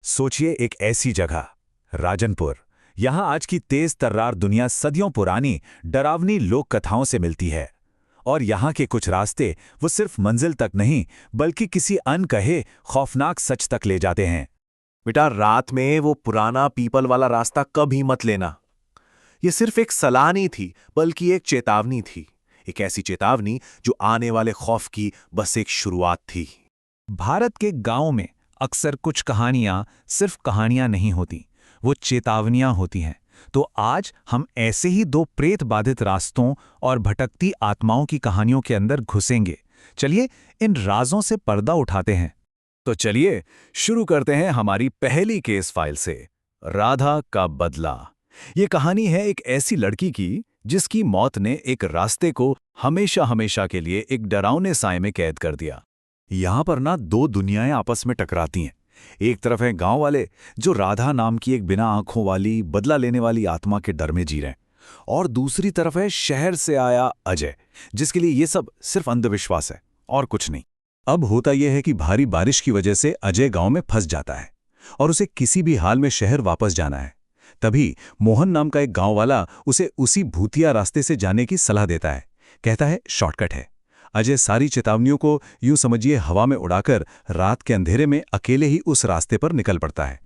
सोचिए एक ऐसी जगह, राजनपुर। यहाँ आज की तेज तर्रार दुनिया सदियों पुरानी डरावनी लोक कथाओं से मिलती है। और यहाँ के कुछ रास्ते वो सिर्फ मंजिल तक नहीं बल्कि किसी अनकहे खौफनाक सच तक ले जाते हैं। बेटा, रात में वो पुराना पीपल वाला रास्ता कभी मत लेना। ये सिर्फ एक सलाह नहीं थी, बल्कि एक चेतावनी थी। एक ऐसी चेतावनी जो आने वाले खौफ की बस एक शुरुआत थी। भारत के गांवों में अक्सर कुछ कहानियां सिर्फ कहानियां नहीं होती, वो चेतावनियां होती हैं। तो आज हम ऐसे ही दो प्रेत बाधित रास्तों और भटकती आत्माओं की कहानियों के अंदर घुसेंगे। चलिए इन राजों से पर्दा उठाते हैं। तो चलिए शुरू करते हैं हमारी पहली केस फाइल से, राधा का बदला। ये कहानी है एक ऐसी लड़की की जिसकी मौत ने एक रास्ते को हमेशा हमेशा के लिए एक डरावने साए में कैद कर दिया। यहाँ पर ना दो दुनियाएं आपस में टकराती हैं। एक तरफ है गांव वाले जो राधा नाम की एक बिना आंखों वाली बदला लेने वाली आत्मा के डर में जी रहे हैं, और दूसरी तरफ है शहर से आया अजय, जिसके लिए ये सब सिर्फ अंधविश्वास है और कुछ नहीं। अब होता यह है कि भारी बारिश की वजह से अजय गांव में फंस जाता है और उसे किसी भी हाल में शहर वापस जाना है। तभी मोहन नाम का एक गांव वाला उसे उसी भूतिया रास्ते से जाने की सलाह देता है। कहता है शॉर्टकट है। अजय सारी चेतावनियों को यूं समझिए हवा में उड़ाकर रात के अंधेरे में अकेले ही उस रास्ते पर निकल पड़ता है।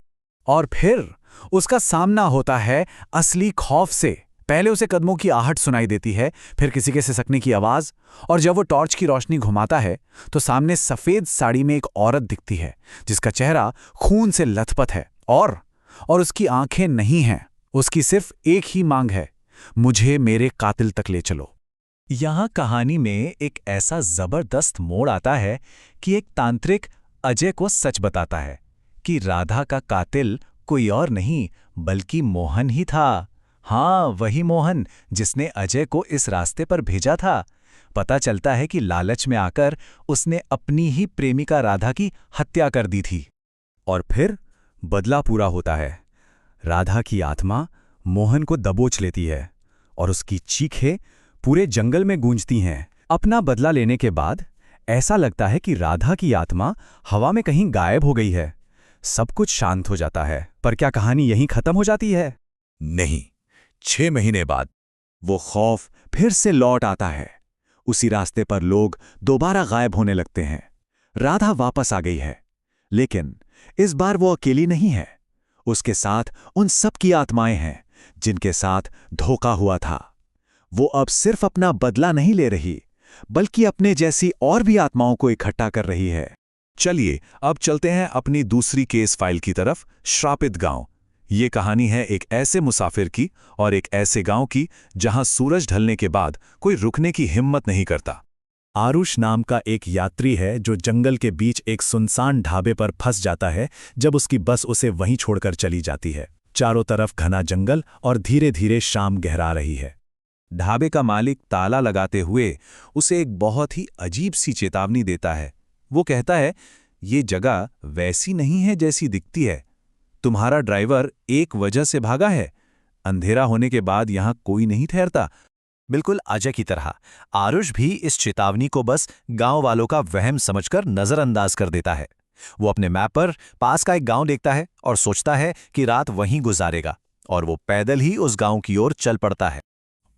और फिर उसका सामना होता है असली खौफ से। पहले उसे कदमों की आहट सुनाई देती है, फिर किसी के सिसकने की आवाज, और जब वो टॉर्च की रोशनी घुमाता है तो सामने सफेद साड़ी में एक औरत दिखती है जिसका चेहरा खून से लथपथ है और उसकी आंखें नहीं हैं। उसकी सिर्फ एक ही मांग है, मुझे मेरे कातिल तक ले चलो। यहाँ कहानी में एक ऐसा जबरदस्त मोड़ आता है कि एक तांत्रिक अजय को सच बताता है कि राधा का कातिल कोई और नहीं बल्कि मोहन ही था। हाँ, वही मोहन जिसने अजय को इस रास्ते पर भेजा था। पता चलता है कि लालच में आकर उसने अपनी ही प्रेमिका राधा की हत्या कर दी थी। और फिर बदला पूरा होता है। राधा की आत्मा मोहन को दबोच लेती है और उसकी चीखें पूरे जंगल में गूंजती हैं। अपना बदला लेने के बाद ऐसा लगता है कि राधा की आत्मा हवा में कहीं गायब हो गई है। सब कुछ शांत हो जाता है। पर क्या कहानी यहीं खत्म हो जाती है? नहीं, 6 महीने बाद वो खौफ फिर से लौट आता है। उसी रास्ते पर लोग दोबारा गायब होने लगते हैं। राधा वापस आ गई है, लेकिन इस बार वो अकेली नहीं है। उसके साथ उन सब की आत्माएं हैं जिनके साथ धोखा हुआ था। वो अब सिर्फ अपना बदला नहीं ले रही, बल्कि अपने जैसी और भी आत्माओं को इकट्ठा कर रही है। चलिए अब चलते हैं अपनी दूसरी केस फाइल की तरफ, श्रापित गांव। ये कहानी है एक ऐसे मुसाफिर की और एक ऐसे गांव की जहां सूरज ढलने के बाद कोई रुकने की हिम्मत नहीं करता। आरुष नाम का एक यात्री है जो जंगल के बीच एक सुनसान ढाबे पर फंस जाता है जब उसकी बस उसे वहीं छोड़कर चली जाती है। चारों तरफ घना जंगल और धीरे धीरे शाम गहरा रही है। ढाबे का मालिक ताला लगाते हुए उसे एक बहुत ही अजीब सी चेतावनी देता है। वो कहता है, ये जगह वैसी नहीं है जैसी दिखती है। तुम्हारा ड्राइवर एक वजह से भागा है। अंधेरा होने के बाद यहाँ कोई नहीं ठहरता। बिल्कुल अजय की तरह आरुष भी इस चेतावनी को बस गांव वालों का वहम समझकर नजरअंदाज कर देता है। वो अपने मैप पर पास का एक गांव देखता है और सोचता है कि रात वहीं गुजारेगा, और वो पैदल ही उस गांव की ओर चल पड़ता है।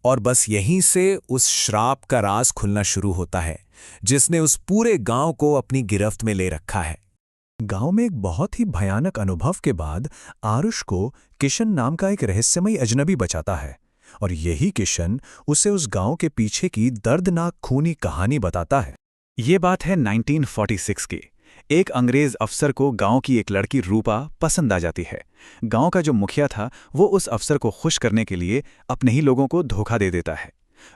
और बस यहीं से उस श्राप का राज खुलना शुरू होता है जिसने उस पूरे गांव को अपनी गिरफ्त में ले रखा है। गांव में एक बहुत ही भयानक अनुभव के बाद आरुष को किशन नाम का एक रहस्यमयी अजनबी बचाता है, और यही किशन उसे उस गांव के पीछे की दर्दनाक खूनी कहानी बताता है। ये बात है 1946 की। एक अंग्रेज अफसर को गांव की एक लड़की रूपा पसंद आ जाती है। गांव का जो मुखिया था वो उस अफसर को खुश करने के लिए अपने ही लोगों को धोखा दे देता है।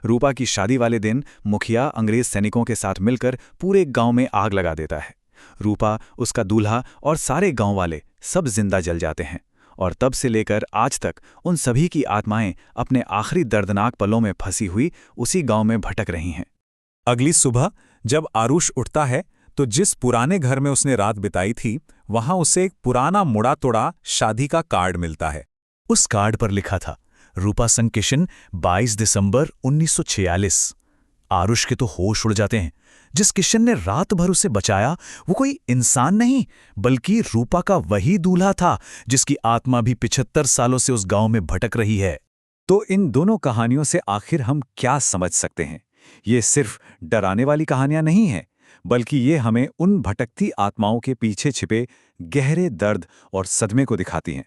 रूपा की शादी वाले दिन मुखिया अंग्रेज सैनिकों के साथ मिलकर पूरे गांव में आग लगा देता है। रूपा, उसका दूल्हा और सारे गांव वाले सब जिंदा जल जाते हैं, और तब से लेकर आज तक उन सभी की आत्माएं अपने आखिरी दर्दनाक पलों में फंसी हुई उसी गांव में भटक रही हैं। अगली सुबह जब आरुष उठता है तो जिस पुराने घर में उसने रात बिताई थी वहां उसे एक पुराना मुड़ा तोड़ा शादी का कार्ड मिलता है। उस कार्ड पर लिखा था, रूपा संग किशन 22 दिसंबर 1946। आरुष के तो होश उड़ जाते हैं जिस किशन ने रात भर उसे बचाया वो कोई इंसान नहीं बल्कि रूपा का वही दूल्हा था जिसकी आत्मा भी 75 सालों से उस गांव में भटक रही है। तो इन दोनों कहानियों से आखिर हम क्या समझ सकते हैं? ये सिर्फ डराने वाली कहानियां नहीं हैं, बल्कि ये हमें उन भटकती आत्माओं के पीछे छिपे गहरे दर्द और सदमे को दिखाती हैं।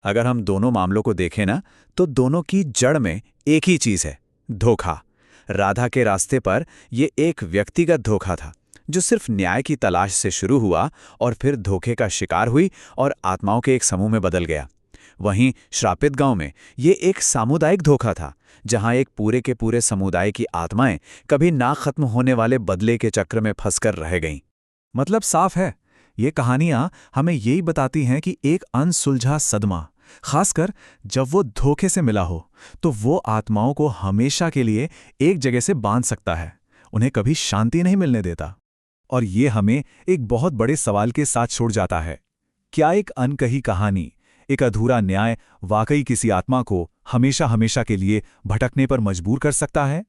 अगर हम दोनों मामलों को देखें ना, तो दोनों की जड़ में एक ही चीज है, धोखा। राधा के रास्ते पर ये एक व्यक्तिगत धोखा था जो सिर्फ न्याय की तलाश से शुरू हुआ और फिर धोखे का शिकार हुई और आत्माओं के एक समूह में बदल गया। वहीं श्रापित गांव में ये एक सामुदायिक धोखा था जहां एक पूरे के पूरे समुदाय की आत्माएं कभी ना खत्म होने वाले बदले के चक्र में फंसकर रह गईं। मतलब साफ है, ये कहानियां हमें यही बताती हैं कि एक अनसुलझा सदमा, खासकर जब वो धोखे से मिला हो, तो वो आत्माओं को हमेशा के लिए एक जगह से बांध सकता है, उन्हें कभी शांति नहीं मिलने देता। और ये हमें एक बहुत बड़े सवाल के साथ छोड़ जाता है, क्या एक अनकही कहानी, एक अधूरा न्याय वाकई किसी आत्मा को हमेशा हमेशा के लिए भटकने पर मजबूर कर सकता है?